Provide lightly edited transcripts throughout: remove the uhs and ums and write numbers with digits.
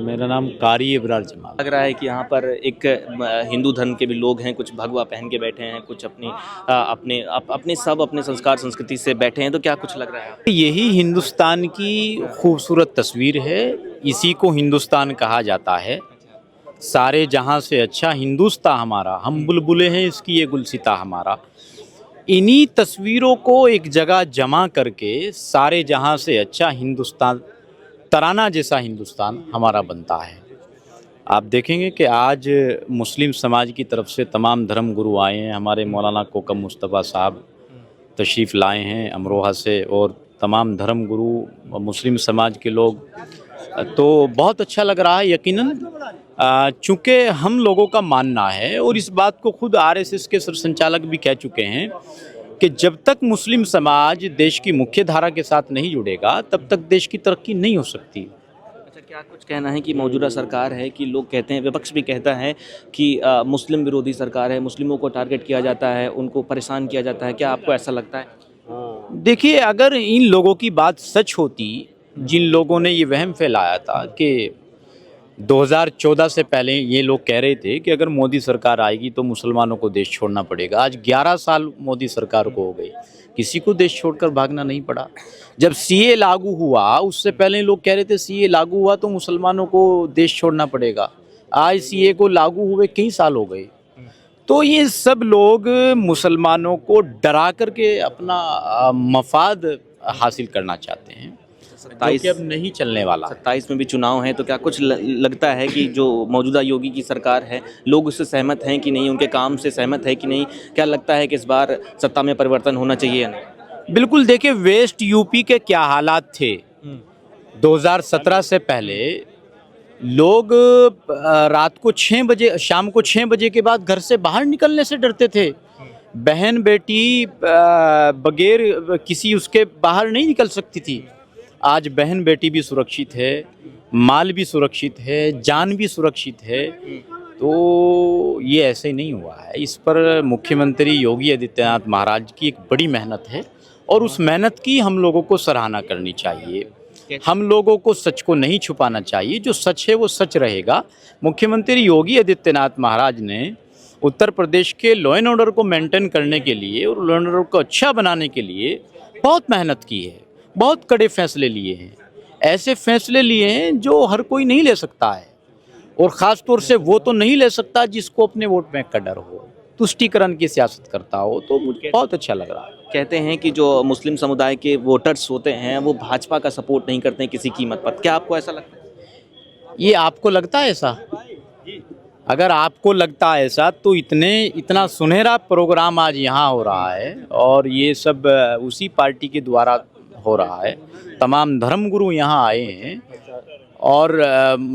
मेरा नाम कारी इब्रार जमाल। लग रहा है कि यहाँ पर एक हिंदू धर्म के भी लोग हैं, कुछ भगवा पहन के बैठे हैं, कुछ अपने संस्कार संस्कृति से बैठे हैं, तो क्या कुछ लग रहा है आपको? यही हिंदुस्तान की खूबसूरत तस्वीर है। इसी को हिंदुस्तान कहा जाता है। सारे जहां से अच्छा हिंदुस्तान हमारा, हम बुलबुलें हैं इसकी ये गुलसिता हमारा। इन्हीं तस्वीरों को एक जगह जमा करके सारे जहां से अच्छा हिंदुस्तान, तराना जैसा हिंदुस्तान हमारा बनता है। आप देखेंगे कि आज मुस्लिम समाज की तरफ से तमाम धर्म गुरु आए हैं। हमारे मौलाना कोकम मुस्तफ़ा साहब तशरीफ़ लाए हैं अमरोहा से, और तमाम धर्म गुरु मुस्लिम समाज के लोग, तो बहुत अच्छा लग रहा है। यकीनन चूँकि हम लोगों का मानना है, और इस बात को खुद आरएसएस के सरसंचालक भी कह चुके हैं कि जब तक मुस्लिम समाज देश की मुख्य धारा के साथ नहीं जुड़ेगा तब तक देश की तरक्की नहीं हो सकती। अच्छा, क्या कुछ कहना है कि मौजूदा सरकार है कि लोग कहते हैं, विपक्ष भी कहता है कि मुस्लिम विरोधी सरकार है, मुस्लिमों को टारगेट किया जाता है, उनको परेशान किया जाता है, क्या आपको ऐसा लगता है? देखिए, अगर इन लोगों की बात सच होती, जिन लोगों ने ये वहम फैलाया था कि 2014 से पहले ये लोग कह रहे थे कि अगर मोदी सरकार आएगी तो मुसलमानों को देश छोड़ना पड़ेगा। आज 11 साल मोदी सरकार को हो गई, किसी को देश छोड़कर भागना नहीं पड़ा। जब सीए लागू हुआ, उससे पहले लोग कह रहे थे सीए लागू हुआ तो मुसलमानों को देश छोड़ना पड़ेगा। आज सीए को लागू हुए कई साल हो गए। तो ये सब लोग मुसलमानों को डरा करके अपना मफाद हासिल करना चाहते हैं, जो कि अब नहीं चलने वाला। 27 में भी चुनाव है, तो क्या कुछ लगता है कि जो मौजूदा योगी की सरकार है, लोग उससे सहमत हैं कि नहीं, उनके काम से सहमत है कि नहीं? क्या लगता है कि इस बार सत्ता में परिवर्तन होना चाहिए या नहीं? बिल्कुल। देखिए, वेस्ट यूपी के क्या हालात थे 2017 से पहले। लोग रात को 6 बजे, शाम को 6 बजे के बाद घर से बाहर निकलने से डरते थे। बहन बेटी बगैर किसी उसके बाहर नहीं निकल सकती थी। आज बहन बेटी भी सुरक्षित है, माल भी सुरक्षित है, जान भी सुरक्षित है। तो ये ऐसे नहीं हुआ है। इस पर मुख्यमंत्री योगी आदित्यनाथ महाराज की एक बड़ी मेहनत है, और उस मेहनत की हम लोगों को सराहना करनी चाहिए। हम लोगों को सच को नहीं छुपाना चाहिए। जो सच है वो सच रहेगा। मुख्यमंत्री योगी आदित्यनाथ महाराज ने उत्तर प्रदेश के लॉ एंड ऑर्डर को मेंटेन करने के लिए और लॉ एंड ऑर्डर को अच्छा बनाने के लिए बहुत मेहनत की है, बहुत कड़े फैसले लिए हैं। ऐसे फैसले लिए हैं जो हर कोई नहीं ले सकता है, और ख़ास तौर से वो तो नहीं ले सकता जिसको अपने वोट बैंक का डर हो, तुष्टीकरण की सियासत करता हो। तो मुझे बहुत अच्छा लग रहा है। कहते हैं कि जो मुस्लिम समुदाय के वोटर्स होते हैं वो भाजपा का सपोर्ट नहीं करते हैं किसी कीमत पर। क्या आपको ऐसा लगता है? ये आपको लगता है ऐसा? अगर आपको लगता है ऐसा तो इतना सुनहरा प्रोग्राम आज यहाँ हो रहा है, और ये सब उसी पार्टी के द्वारा हो रहा है। तमाम धर्मगुरु यहाँ आए हैं, और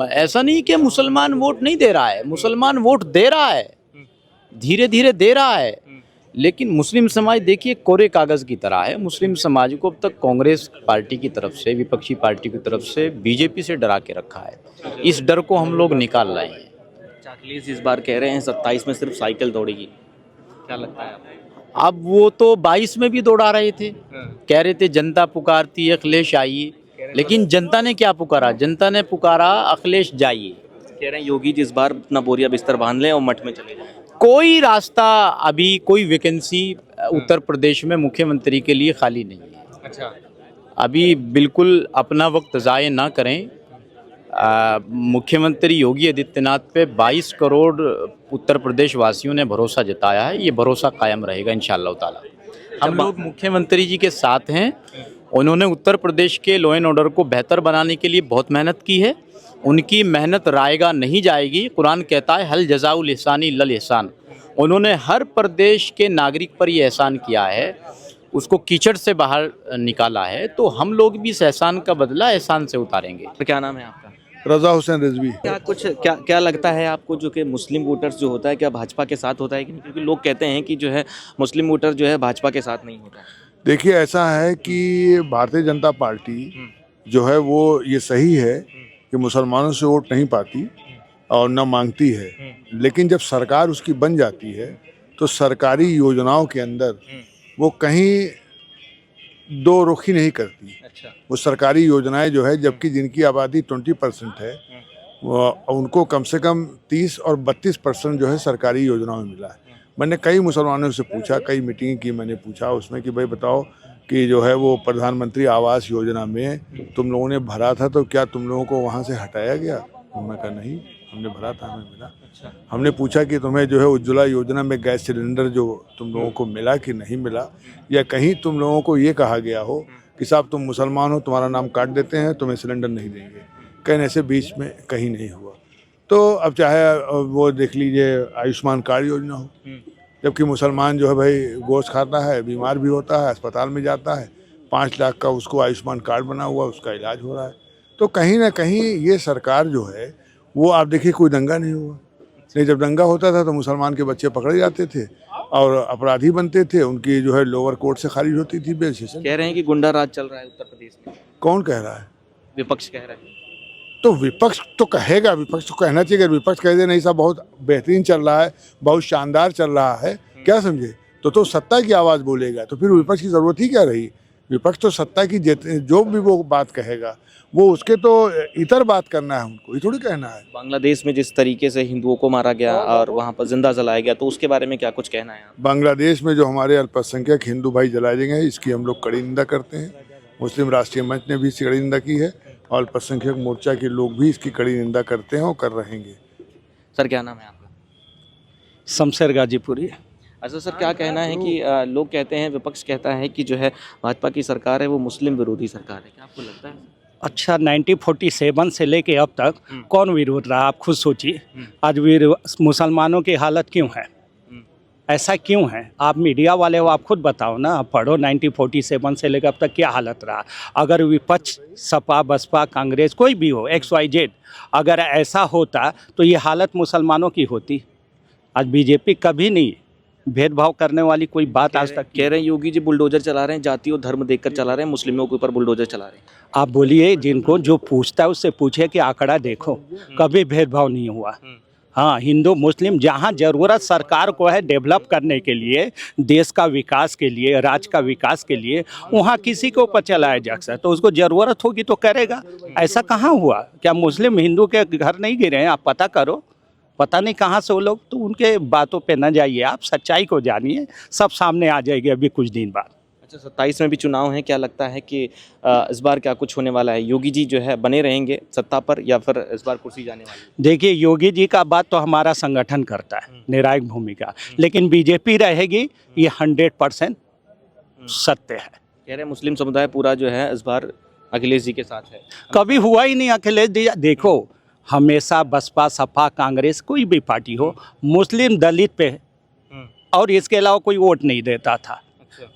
ऐसा नहीं कि मुसलमान वोट नहीं दे रहा है, मुसलमान वोट दे रहा है, धीरे धीरे दे रहा है। लेकिन मुस्लिम समाज देखिए कोरे कागज़ की तरह है। मुस्लिम समाज को अब तक कांग्रेस पार्टी की तरफ से, विपक्षी पार्टी की तरफ से, बीजेपी से डरा के रखा है। इस डर को हम लोग निकाल रहे हैं। अखिलेश इस बार कह रहे हैं 27 में सिर्फ साइकिल दौड़ेगी। क्या लगता है आपको? अब वो तो 22 में भी दौड़ा रहे थे, कह रहे थे जनता पुकारती है अखिलेश आइए, लेकिन जनता ने क्या पुकारा? जनता ने पुकारा अखिलेश जाइए। कह रहे हैं योगी जी इस बार अपना बोरिया बिस्तर बांध लें और मठ में चले जाएं। कोई रास्ता, अभी कोई वैकेंसी उत्तर प्रदेश में मुख्यमंत्री के लिए खाली नहीं है। अच्छा, अभी बिल्कुल अपना वक्त ज़ाय ना करें। मुख्यमंत्री योगी आदित्यनाथ पे 22 करोड़ उत्तर प्रदेश वासियों ने भरोसा जताया है। ये भरोसा कायम रहेगा इंशाअल्लाह ताला। हम लोग मुख्यमंत्री जी के साथ हैं। उन्होंने उत्तर प्रदेश के लॉ एंड ऑर्डर को बेहतर बनाने के लिए बहुत मेहनत की है। उनकी मेहनत रायगा नहीं जाएगी। कुरान कहता है हल जज़ाउल इहसानी इल्लल इहसान। उन्होंने हर प्रदेश के नागरिक पर ये एहसान किया है, उसको कीचड़ से बाहर निकाला है। तो हम लोग भी इस एहसान का बदला एहसान से उतारेंगे। तो क्या नाम है आपका? रज़ा हुसैन रिजवी। क्या लगता है आपको, जो कि मुस्लिम वोटर्स जो होता है, क्या भाजपा के साथ होता है कि नहीं? क्योंकि लोग कहते हैं कि जो है मुस्लिम वोटर जो है भाजपा के साथ नहीं होता। देखिए, ऐसा है कि भारतीय जनता पार्टी जो है वो ये सही है कि मुसलमानों से वोट नहीं पाती और न मांगती है, लेकिन जब सरकार उसकी बन जाती है तो सरकारी योजनाओं के अंदर वो कहीं दो रुखी नहीं करती। अच्छा। वो सरकारी योजनाएं जो है, जबकि जिनकी आबादी 20% है, उनको कम से कम 30 और 32% जो है सरकारी योजनाओं में मिला है। मैंने कई मुसलमानों से पूछा, कई मीटिंग की, मैंने पूछा उसमें कि भाई बताओ कि जो है वो प्रधानमंत्री आवास योजना में तुम लोगों ने भरा था तो क्या तुम लोगों को वहाँ से हटाया गया? मैं कहा नहीं, हमने भरा था, हमें मिला। हमने पूछा कि तुम्हें जो है उज्ज्वला योजना में गैस सिलेंडर जो तुम लोगों को मिला कि नहीं मिला, या कहीं तुम लोगों को ये कहा गया हो कि साहब तुम मुसलमान हो, तुम्हारा नाम काट देते हैं, तुम्हें सिलेंडर नहीं देंगे, कहने से बीच में कहीं नहीं हुआ। तो अब चाहे वो देख लीजिए आयुष्मान कार्ड योजना हो, जबकि मुसलमान जो है भाई गोश्त खाता है, बीमार भी होता है, अस्पताल में जाता है, 5 लाख का उसको आयुष्मान कार्ड बना हुआ, उसका इलाज हो रहा है। तो कहीं ना कहीं ये सरकार जो है वो, आप देखिए कोई दंगा नहीं हुआ। नहीं, जब दंगा होता था तो मुसलमान के बच्चे पकड़े जाते थे और अपराधी बनते थे, उनकी जो है लोअर कोर्ट से खारिज होती थी बेल सेशन। कह रहे हैं कि गुंडा राज चल रहा है उत्तर प्रदेश में। कौन कह रहा है? विपक्ष कह रहा है। तो विपक्ष तो कहेगा, विपक्ष तो कहना चाहिए। अगर विपक्ष कह दे नहीं साहब बहुत बेहतरीन चल रहा है, बहुत शानदार चल रहा है, क्या समझे, तो सत्ता की आवाज़ बोलेगा, तो फिर विपक्ष की ज़रूरत ही क्या रही? विपक्ष तो सत्ता की जो भी वो बात कहेगा वो उसके तो इतर बात करना है, उनको ये थोड़ी कहना है। बांग्लादेश में जिस तरीके से हिंदुओं को मारा गया और वहाँ पर जिंदा जलाया गया, तो उसके बारे में क्या कुछ कहना है आप? बांग्लादेश में जो हमारे अल्पसंख्यक हिंदू भाई जलाए गए हैं, इसकी हम लोग कड़ी निंदा करते हैं। मुस्लिम राष्ट्रीय मंच ने भी इसकी कड़ी निंदा की है और अल्पसंख्यक मोर्चा के लोग भी इसकी कड़ी निंदा करते हैं और कर रहेंगे। सर क्या नाम है आपका? शमशेर गाजीपुरी। अच्छा सर, क्या कहना है कि लोग कहते हैं, विपक्ष कहता है कि जो है भाजपा की सरकार है वो मुस्लिम विरोधी सरकार है, क्या आपको लगता है? अच्छा, 1947 से लेके अब तक कौन विरोध रहा? आप खुद सोचिए। आज मुसलमानों की हालत क्यों है? ऐसा क्यों है? आप मीडिया वाले हो, आप खुद बताओ ना, आप पढ़ो 1947 से लेकर अब तक क्या हालत रहा। अगर विपक्ष सपा बसपा कांग्रेस कोई भी हो, XYZ, अगर ऐसा होता तो ये हालत मुसलमानों की होती। आज बीजेपी कभी नहीं भेदभाव करने वाली कोई बात आज तक। कह रहे हैं योगी जी बुलडोजर चला रहे हैं, जाति और धर्म देखकर चला रहे हैं, मुस्लिमों के ऊपर बुलडोजर चला रहे हैं। आप बोलिए, जिनको जो पूछता है उससे पूछे कि आंकड़ा देखो, कभी भेदभाव नहीं हुआ। हाँ, हिंदू मुस्लिम जहाँ ज़रूरत सरकार को है डेवलप करने के लिए, देश का विकास के लिए, राज्य का विकास के लिए, वहाँ किसी के ऊपर चलाया जा सकता है, तो उसको ज़रूरत होगी तो करेगा। ऐसा कहाँ हुआ? क्या मुस्लिम हिंदू के घर नहीं गिरे हैं? आप पता करो, पता नहीं कहाँ से वो लोग। तो उनके बातों पे न जाइए, आप सच्चाई को जानिए, सब सामने आ जाएगी अभी कुछ दिन बाद। अच्छा, 27 में भी चुनाव है, क्या लगता है कि इस बार क्या कुछ होने वाला है? योगी जी जो है बने रहेंगे सत्ता पर या फिर इस बार कुर्सी जाने वाली है? देखिए, योगी जी का बात तो हमारा संगठन करता है, निर्णायक भूमिका, लेकिन बीजेपी रहेगी, ये 100% सत्य है। कह रहे हैं मुस्लिम समुदाय पूरा जो है इस बार अखिलेश जी के साथ है। कभी हुआ ही नहीं अखिलेश जी। देखो, हमेशा बसपा सपा कांग्रेस कोई भी पार्टी हो, मुस्लिम दलित पे और इसके अलावा कोई वोट नहीं देता था।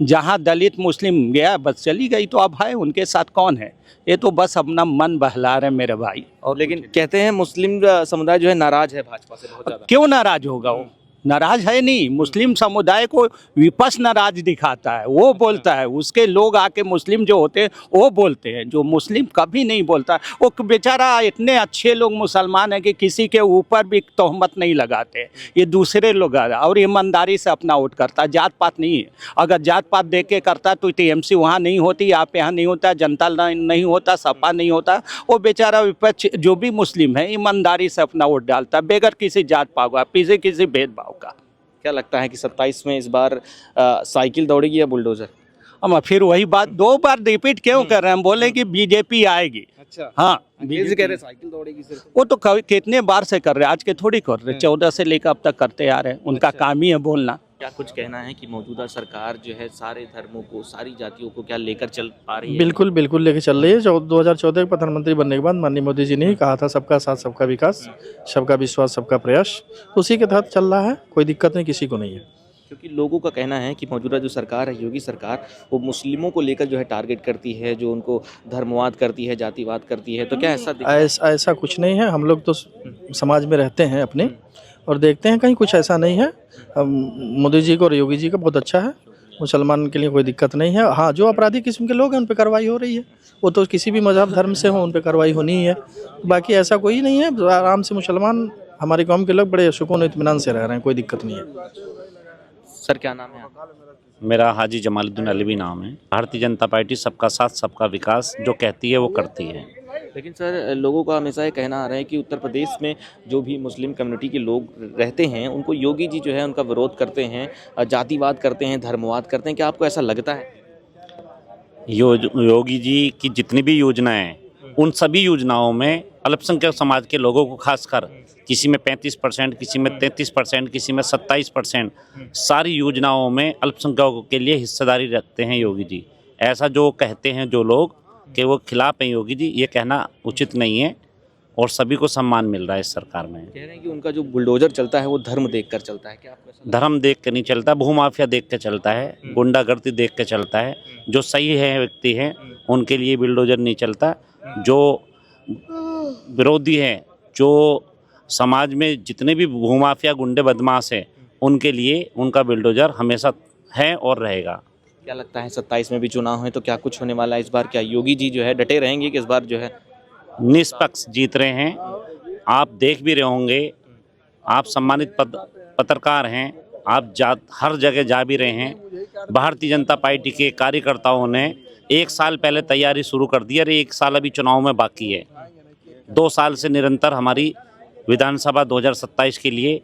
जहाँ दलित मुस्लिम गया बस चली गई, तो अब है उनके साथ कौन है? ये तो बस अपना मन बहला रहे मेरे भाई। और लेकिन कहते हैं मुस्लिम समुदाय जो है नाराज है भाजपा से बहुत ज़्यादा। क्यों नाराज होगा? वो नाराज है नहीं। मुस्लिम समुदाय को विपक्ष नाराज दिखाता है, वो बोलता है, उसके लोग आके मुस्लिम जो होते हैं वो बोलते हैं, जो मुस्लिम कभी नहीं बोलता। वो बेचारा, इतने अच्छे लोग मुसलमान हैं कि किसी के ऊपर भी तोहमत नहीं लगाते, ये दूसरे लोग और ईमानदारी से अपना वोट करता है, जात पात नहीं है। अगर जात पात देख के करता तो TMC वहाँ नहीं होती, आप यहाँ नहीं होता, जनता नहीं होता, सपा नहीं होता। वो बेचारा विपक्ष जो भी मुस्लिम है ईमानदारी से अपना वोट डालता, बगैर किसी जात पात का, पीछे किसी भेदभाव का। क्या लगता है कि 27 में इस बार साइकिल दौड़ेगी या बुलडोजर? हम फिर वही बात 2 बार रिपीट क्यों कर रहे हैं? हम बोले कि बीजेपी आएगी। अच्छा, हाँ, अखिलेश जी कह रहे हैं साइकिल दौड़ेगी सिर्फ। वो तो कितने बार से कर रहे हैं, आज के थोड़ी कर रहे, 14 से लेकर अब तक करते आ रहे हैं, उनका काम ही है बोलना। क्या कुछ कहना है कि मौजूदा सरकार जो है सारे धर्मों को, सारी जातियों को क्या लेकर चल पा रही है? बिल्कुल बिल्कुल लेके चल रही है। 2014 के प्रधानमंत्री बनने के बाद माननीय मोदी जी ने ही कहा था सबका साथ सबका विकास, सबका विश्वास सबका प्रयास, तो उसी के तहत चल रहा है। कोई दिक्कत नहीं, किसी को नहीं है। क्योंकि लोगों का कहना है कि मौजूदा जो सरकार है, योगी सरकार, वो मुस्लिमों को लेकर जो है टारगेट करती है, जो उनको धर्मवाद करती है, जातिवाद करती है, तो क्या ऐसा कुछ नहीं है। हम लोग तो समाज में रहते हैं अपने और देखते हैं, कहीं कुछ ऐसा नहीं है। मोदी जी को और योगी जी का बहुत अच्छा है, मुसलमान के लिए कोई दिक्कत नहीं है। हाँ, जो अपराधी किस्म के लोग हैं उन पर कार्रवाई हो रही है, वो तो किसी भी मजहब धर्म से हो, उन पर कार्रवाई होनी ही है। बाकी ऐसा कोई नहीं है, आराम से मुसलमान हमारे कौम के लोग बड़े सुकून इत्मीनान से रह रहे हैं, कोई दिक्कत नहीं है। सर क्या नाम है आपका? मेरा हाजी जमालुद्दीन अलवी नाम है। भारतीय जनता पार्टी सबका साथ सबका विकास जो कहती है वो करती है। लेकिन सर लोगों का हमेशा ये कहना आ रहा है कि उत्तर प्रदेश में जो भी मुस्लिम कम्युनिटी के लोग रहते हैं उनको योगी जी जो है उनका विरोध करते हैं, जातिवाद करते हैं, धर्मवाद करते हैं। क्या आपको ऐसा लगता है? योगी जी की जितनी भी योजनाएं हैं उन सभी योजनाओं में अल्पसंख्यक समाज के लोगों को खासकर किसी में 35%, किसी में 33%, किसी में 27%, सारी योजनाओं में अल्पसंख्यकों के लिए हिस्सेदारी रखते हैं योगी जी। ऐसा जो कहते हैं जो लोग कि वो खिलाफ हैं योगी जी, ये कहना उचित नहीं है और सभी को सम्मान मिल रहा है इस सरकार में। कह रहे हैं कि उनका जो बुलडोजर चलता है वो धर्म देखकर चलता है। क्या आपको ऐसा लगता धर्म देख के नहीं चलता, भूमाफिया देख के चलता है, गुंडागर्दी देख के चलता है। जो सही है व्यक्ति हैं उनके लिए बिल्डोजर नहीं चलता। जो विरोधी हैं, जो समाज में जितने भी भूमाफिया गुंडे बदमाश हैं उनके लिए उनका बिल्डोजर हमेशा है और रहेगा। क्या लगता है 27 में भी चुनाव है तो क्या कुछ होने वाला है इस बार? क्या योगी जी जो है डटे रहेंगे कि इस बार जो है निष्पक्ष जीत रहे हैं? आप देख भी रहे होंगे, आप सम्मानित पत्रकार हैं, आप हर जगह जा भी रहे हैं। भारतीय जनता पार्टी के कार्यकर्ताओं ने 1 साल पहले तैयारी शुरू कर दी है। 1 साल अभी चुनाव में बाकी है। 2 साल से निरंतर हमारी विधानसभा 2027 के लिए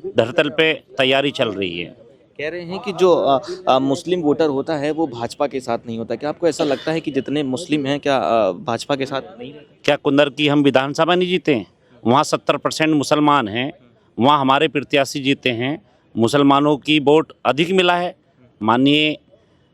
धरातल पे तैयारी चल रही है। कह रहे हैं कि जो मुस्लिम वोटर होता है वो भाजपा के साथ नहीं होता। क्या आपको ऐसा लगता है कि जितने मुस्लिम हैं क्या भाजपा के साथ नहीं रहते? क्या कुंदर की हम विधानसभा नहीं जीते हैं? वहाँ 70% मुसलमान हैं, वहाँ हमारे प्रत्याशी जीते हैं, मुसलमानों की वोट अधिक मिला है। माननीय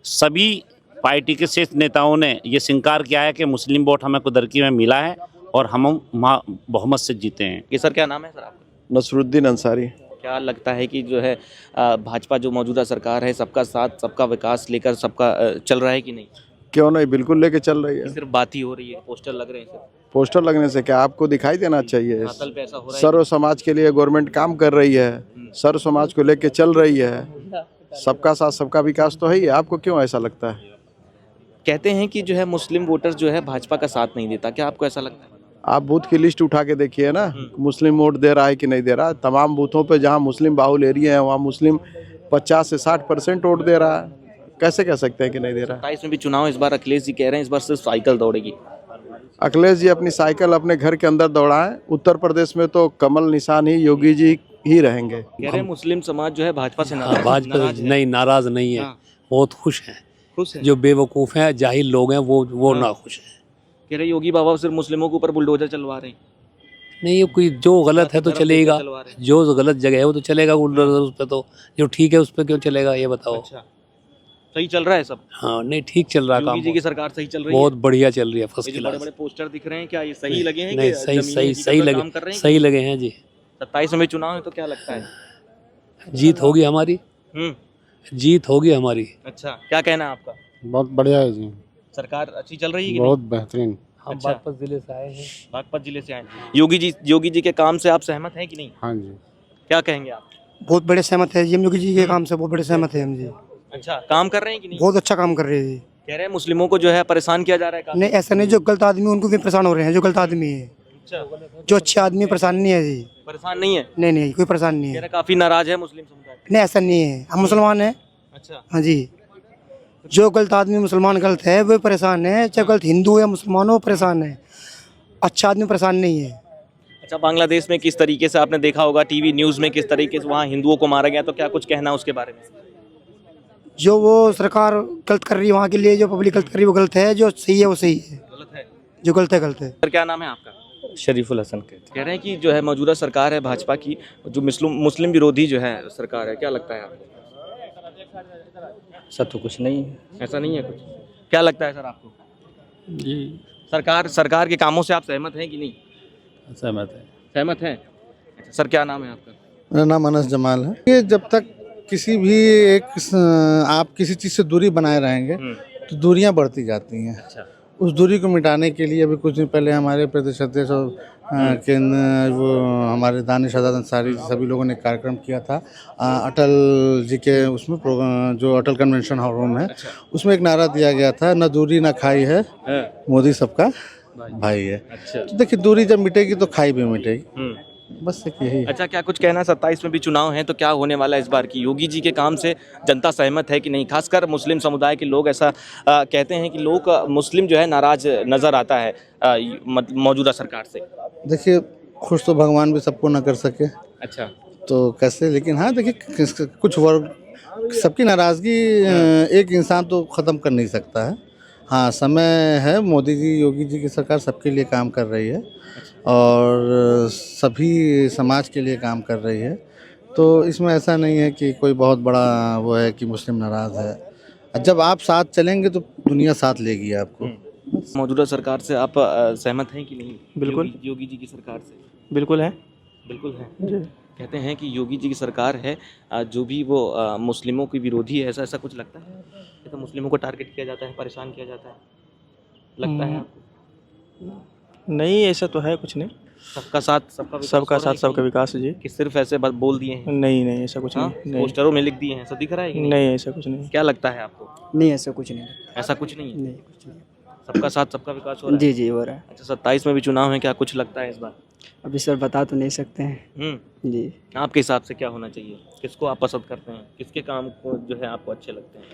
सभी पार्टी के शीर्ष नेताओं ने ये स्वीकार किया है कि मुस्लिम वोट हमें कुदरकी में मिला है और हम वहाँ बहुमत से जीते हैं। ये सर क्या नाम है सर आपका? नसरुद्दीन अंसारी। क्या लगता है कि जो है भाजपा जो मौजूदा सरकार है सबका साथ सबका विकास लेकर सबका चल रहा है कि नहीं? क्यों नहीं, बिल्कुल लेके चल रही है। सिर्फ बात ही हो रही है, पोस्टर लग रहे हैं सर। पोस्टर लगने से क्या, आपको दिखाई देना चाहिए। हासिल पे ऐसा हो रहा है। सर्व समाज के लिए गवर्नमेंट काम कर रही है, सर्व समाज को लेके चल रही है। सबका साथ सबका विकास तो है ही। आपको क्यों ऐसा लगता है? कहते हैं कि जो है मुस्लिम वोटर जो है भाजपा का साथ नहीं देता। क्या आपको ऐसा लगता है? आप बूथ की लिस्ट उठा के देखिए ना, मुस्लिम वोट दे रहा है कि नहीं दे रहा। तमाम बूथों पे जहाँ मुस्लिम बाहुल एरिया है वहाँ मुस्लिम 50 से 60% वोट दे रहा है। कैसे कह सकते हैं कि नहीं दे रहा? 27 में भी चुनाव इस बार अखिलेश जी कह रहे हैं इस बार सिर्फ साइकिल दौड़ेगी। अखिलेश जी अपनी साइकिल अपने घर के अंदर दौड़ाएं। उत्तर प्रदेश में तो कमल निशान ही योगी जी ही रहेंगे। कह रहे हैं मुस्लिम समाज जो है भाजपा से भाजपा नहीं, नाराज नहीं है, बहुत खुश हैं। खुश है। जो बेवकूफ़ हैं, जाहिल लोग हैं, वो ना खुश हैं। कह रहे योगी बाबा सिर्फ मुस्लिमों के ऊपर बुलडोजर चलवा रहे हैं। नहीं, ये कोई जो गलत है तो चलेगा, जो गलत जगह है वो तो चलेगा उस पर, तो जो ठीक है उस पर क्यों चलेगा ये बताओ। अच्छा, सही चल रहा है सब? हाँ, नहीं ठीक चल रहा काम, योगी जी की सरकार सही चल रही है? बहुत बढ़िया चल रही है, फर्स्ट ये जो क्लास। बड़े-बड़े पोस्टर दिख रहे हैं क्या ये सही लगे हैं? नहीं, कि सही जमीनी सही जी सही पर लगे, काम कर रहे हैं? सही लगे हैं जी। 27 में चुनाव है तो क्या लगता है? जीत होगी हमारी, जीत होगी हमारी। अच्छा, क्या कहना है आपका? बहुत बढ़िया है जी, सरकार अच्छी चल रही है कि बहुत बेहतरीन। हम अच्छा। बागपत जिले से आए हैं। बागपत जिले से आए। योगी जी के काम से आप सहमत हैं कि नहीं? हाँ जी, क्या कहेंगे आप? बहुत बड़े सहमत है जी, हम योगी जी के काम से बहुत बड़े सहमत है हम जी। अच्छा, काम कर रहे हैं कि नहीं? बहुत अच्छा काम कर रहे हैं जी। कह रहे हैं मुस्लिमों को जो है परेशान किया जा रहा है काफी। नहीं, ऐसा नहीं, जो गलत आदमी उनको भी परेशान हो रहे हैं, जो गलत आदमी है। अच्छा, जो अच्छे आदमी परेशान नहीं है जी। परेशान नहीं है? नहीं नहीं, कोई परेशान नहीं कह है। रहे काफी नाराज है मुस्लिम समुदाय। नहीं, ऐसा नहीं है, हम मुसलमान हैं। अच्छा, हाँ जी, जो गलत आदमी मुसलमान गलत है वो परेशान है, चाहे गलत हिंदू या मुसलमान हो परेशान है। अच्छा आदमी परेशान नहीं है। अच्छा, बांग्लादेश में किस तरीके से आपने देखा होगा टीवी न्यूज़ में किस तरीके से वहाँ हिंदुओं को मारा गया, तो क्या कुछ कहना उसके बारे में? जो वो सरकार गलत कर रही है वहाँ के लिए, जो पब्लिक गलत कर रही है वो गलत है, जो सही है वो सही है, गलत है। जो गलत है गलत है। सर क्या नाम है आपका? शरीफुल हसन कहते कह रहे हैं कि जो है मौजूदा सरकार है भाजपा की, जो मुस्लिम विरोधी जो है सरकार है, क्या लगता है आपको? सर तो कुछ नहीं है। ऐसा नहीं है कुछ? क्या लगता है सर आपको? जी सरकार के कामों से आप सहमत हैं कि नहीं? सहमत है। सहमत हैं। अच्छा, सर क्या नाम है आपका? मेरा नाम अनस जमाल है। ये जब तक किसी भी आप किसी चीज़ से दूरी बनाए रहेंगे तो दूरियां बढ़ती जाती हैं। अच्छा। उस दूरी को मिटाने के लिए अभी कुछ दिन पहले हमारे प्रदेश अध्यक्ष और वो हमारे दानिश आज़ाद अंसारी सभी लोगों ने कार्यक्रम किया था अटल जी के उसमें जो अटल कन्वेंशन हॉल है। अच्छा। उसमें एक नारा दिया गया था, न दूरी न खाई है, मोदी सबका भाई है। अच्छा। तो देखिए, दूरी जब मिटेगी तो खाई भी मिटेगी। बस एक यही है। अच्छा, क्या कुछ कहना, 27 में भी चुनाव हैं तो क्या होने वाला है इस बार की? योगी जी के काम से जनता सहमत है कि नहीं? खासकर मुस्लिम समुदाय के लोग ऐसा कहते हैं कि लोग मुस्लिम जो है नाराज नजर आता है मौजूदा सरकार से। देखिए, खुश तो भगवान भी सबको ना कर सके, अच्छा, तो कैसे, लेकिन हाँ देखिए कुछ वर्ग, सबकी नाराज़गी एक इंसान तो ख़त्म कर नहीं सकता है। हाँ, समय है, मोदी जी योगी जी की सरकार सबके लिए काम कर रही है और सभी समाज के लिए काम कर रही है, तो इसमें ऐसा नहीं है कि कोई बहुत बड़ा वो है कि मुस्लिम नाराज़ है। जब आप साथ चलेंगे तो दुनिया साथ लेगी आपको। मौजूदा सरकार से आप सहमत हैं कि नहीं? बिल्कुल। योगी जी की सरकार से बिल्कुल है बिल्कुल है। जी। कहते हैं कि योगी जी की सरकार है जो भी वो मुस्लिमों की विरोधी है, ऐसा ऐसा कुछ लगता है? ये तो मुस्लिमों को टारगेट किया जाता है, परेशान किया जाता है, लगता है आपको? नहीं, ऐसा तो है कुछ नहीं। सबका साथ सबका विकास सबका हो रहा है साथ सबका विकास जी। कि सिर्फ ऐसे बात बोल दिए हैं? नहीं नहीं, ऐसा कुछ हाँ? नहीं। पोस्टरों में लिख दिए हैं, सब दिख रहा है कि नहीं? नहीं, ऐसा कुछ नहीं। क्या लगता है आपको? नहीं, ऐसा कुछ नहीं। ऐसा कुछ नहीं है? नहीं, कुछ नहीं। सबका साथ सबका विकास हो रहा है? जी जी, हो रहा है। अच्छा, 27 में भी चुनाव है, क्या कुछ लगता है इस बार? अभी सर बता तो नहीं सकते हैं। जी। आपके हिसाब से क्या होना चाहिए? किसको आप पसंद करते हैं? किसके काम को जो है आपको अच्छे लगते हैं?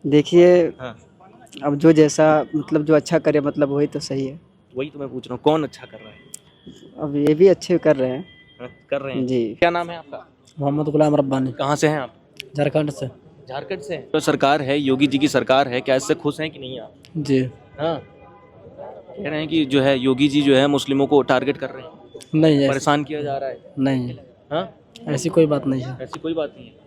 देखिए, हाँ, अब जो जैसा मतलब जो अच्छा करे मतलब वही तो सही है। वही तो मैं पूछ रहा हूँ, कौन अच्छा कर रहा है? अब ये भी अच्छे कर रहे हैं। हाँ, कर रहे हैं जी। क्या नाम है आपका? मोहम्मद गुलाम रब्बानी, कहाँ से हैं आप? झारखंड से। झारखंड से हैं। तो सरकार है, योगी जी की सरकार है, क्या इससे खुश हैं कि नहीं आप? जी। हाँ, कह रहे हैं कि जो है योगी जी जो है मुस्लिमों को टारगेट कर रहे हैं, नहीं, परेशान किया जा रहा है। नहीं, हाँ, ऐसी कोई बात नहीं है। ऐसी कोई बात नहीं है।